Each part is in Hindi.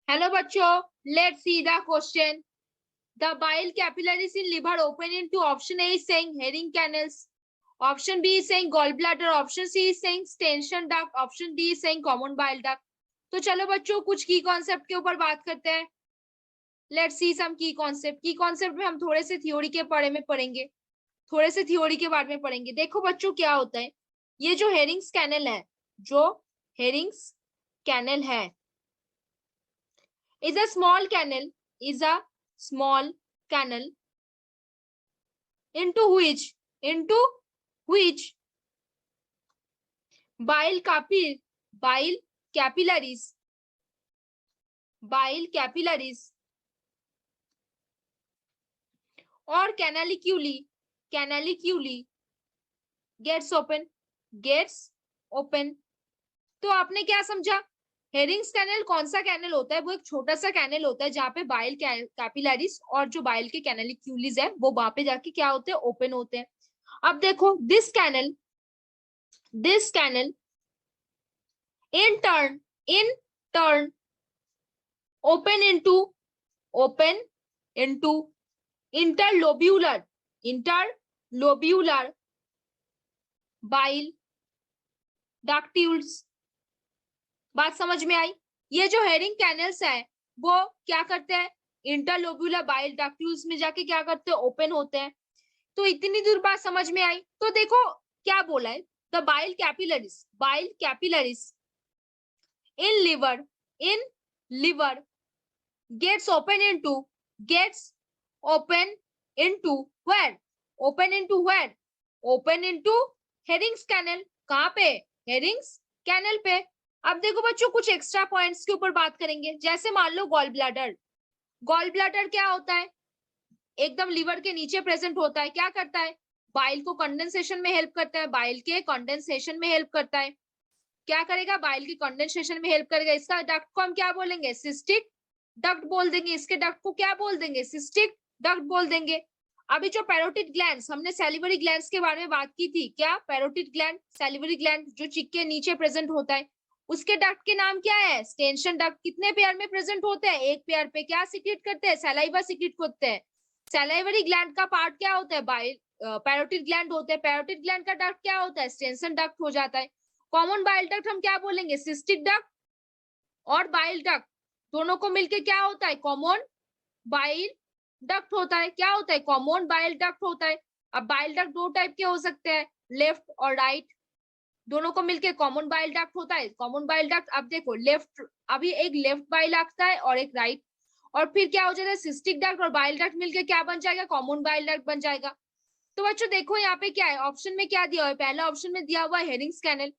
हेलो बच्चों, let's see the question. The bile capillaries in liver open into option A is saying Hering canals, option B is saying gallbladder, option C is saying Stenson duct, option D is saying common bile duct. तो चलो बच्चों कुछ की कॉन्सेप्ट के ऊपर बात करते हैं. लेट्स सी सम की कॉन्सेप्ट. की कॉन्सेप्ट में हम थोड़े से थ्योरी के बारे में पढ़ेंगे, थोड़े से थ्योरी के बारे में पढ़ेंगे. देखो बच्चों क्या होता है, ये जो हेरिंग्स कैनल है, जो हेरिंग्स कैनल है, is a small canal, is a small canal into which bile capillaries or canaliculi gets open. तो आपने क्या समझा? हेरिंग्स कैनल कौन सा कैनल होता है? वो एक छोटा सा कैनल होता है जहाँ पे बाइल कैपिलरीज और जो बाइल के कैनालिक्यूलीज है वो वहां पे जाके क्या होते हैं? ओपन होते हैं. अब देखो this canal in turn open into interlobular bile ductules. बात समझ में आई? ये जो हेरिंग कैनल्स है वो क्या करते हैं? इंटरलोब्यूलर बाइल डक्ट्यूल्स में जाके क्या करते हैं? ओपन होते हैं. तो इतनी दूर बात समझ में आई. तो देखो क्या बोला है, the bile capillaries in liver gets open into where? Open into Hering's canal. कहाँ पे? हेरिंग्स कैनल पे. अब देखो बच्चों कुछ एक्स्ट्रा पॉइंट्स के ऊपर बात करेंगे. जैसे मान लो गॉल ब्लैडर क्या होता है? एकदम लिवर के नीचे प्रेजेंट होता है. क्या करता है? बाइल को कंडेंसेशन में हेल्प करता है. क्या करेगा? बाइल की कंडेंसेशन में हेल्प करेगा. इसका डक्ट को हम क्या बोलेंगे? सिस्टिक डक्ट बोल देंगे. इसके डक्ट को क्या बोल देंगे? सिस्टिक डक्ट बोल देंगे. अभी जो पैरोटिड ग्लैंड्स, हमने सैलिवरी ग्लैंड्स के बारे में बात की थी. क्या? पैरोटिड ग्लैंड, सैलिवरी ग्लैंड जो चिक के नीचे प्रेजेंट होता है, उसके डक्ट के नाम क्या है? स्टेंशन डक्ट. कितने पेयर में प्रेजेंट होते हैं? एक पेयर पे. क्या सीक्रेट करते हैं? सलाइवा सीक्रेट करते हैं. सैलिवरी ग्लैंड का पार्ट क्या होता है? बाइल पैरोटिड ग्लैंड होते हैं. पैरोटिड ग्लैंड का डक्ट क्या होता है? स्टेंसन डक्ट हो जाता है. कॉमन बाइल डक्ट हम क्या बोलेंगे? सिस्टिक डक्ट और बाइल डक्ट दोनों को मिलके क्या होता है? कॉमन बाइल डक्ट होता है. क्या होता है? कॉमन बाइल डक्ट होता है. अब बाइल डक्ट दो टाइप के हो सकते हैं, लेफ्ट और राइट. दोनों को मिलके कॉमन बाइल डक्ट होता है. कॉमन बाइल डक्ट, अब देखो लेफ्ट, अभी एक लेफ्ट बाइल आता है और एक राइट, और फिर क्या हो जाता है? सिस्टिक डक्ट और बाइल डक्ट मिलके क्या बन जाएगा? कॉमन बाइल डक्ट बन जाएगा. तो बच्चों देखो यहाँ पे क्या है, ऑप्शन में क्या दिया हुआ है? पहला ऑप्शन में दिया हुआ है हेरिंग्स कैनल,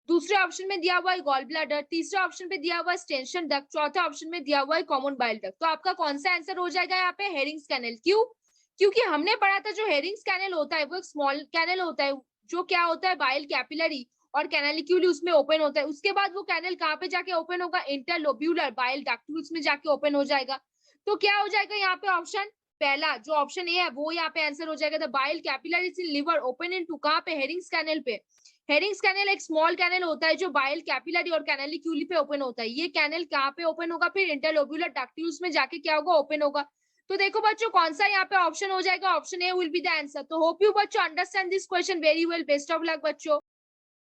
दूसरे ऑप्शन में दिया हुआ है गॉल ब्लैडर, तीसरे ऑप्शन पे दिया हुआ है स्टेंशन डक्ट, चौथे ऑप्शन में दिया हुआ है कॉमन बाइल डक्ट. तो आपका कौन सा आंसर हो जाएगा यहाँ पे? Hering's canal. क्यों? क्योंकि हमने पढ़ा था जो हेरिंग्स कैनल होता है वो एक स्मॉल कैनल होता है, जो क्या होता है? बाइल कैपिलरी और कैनालिक्यूली उसमें ओपन होता है. उसके बाद वो कैनल कहाँ पे जाके ओपन होगा? इंटरलोब्यूलर बाइल डक्ट्यूल्स में जाके ओपन हो जाएगा. तो क्या हो जाएगा यहाँ पे? ऑप्शन पहला जो ऑप्शन ए है वो यहाँ पे आंसर हो जाएगा. The bile capillaries in liver open into, कहाँ पे? हेरिंग्स कैनल पे. हेरिंग्स कैनल एक स्मॉल कैनल होता है जो बाइल कैपिलरी और कैनालिक्यूली पे ओपन होता है. ये कैनल कहाँ पे ओपन होगा? फिर इंटरलोब्यूलर डक्ट्यूल्स में जाके क्या होगा? ओपन होगा. तो देखो बच्चों कौन सा यहाँ पे ऑप्शन हो जाएगा? Option A will be the answer. तो होप यू बच्चों understand this question very well. Best of luck बच्चों.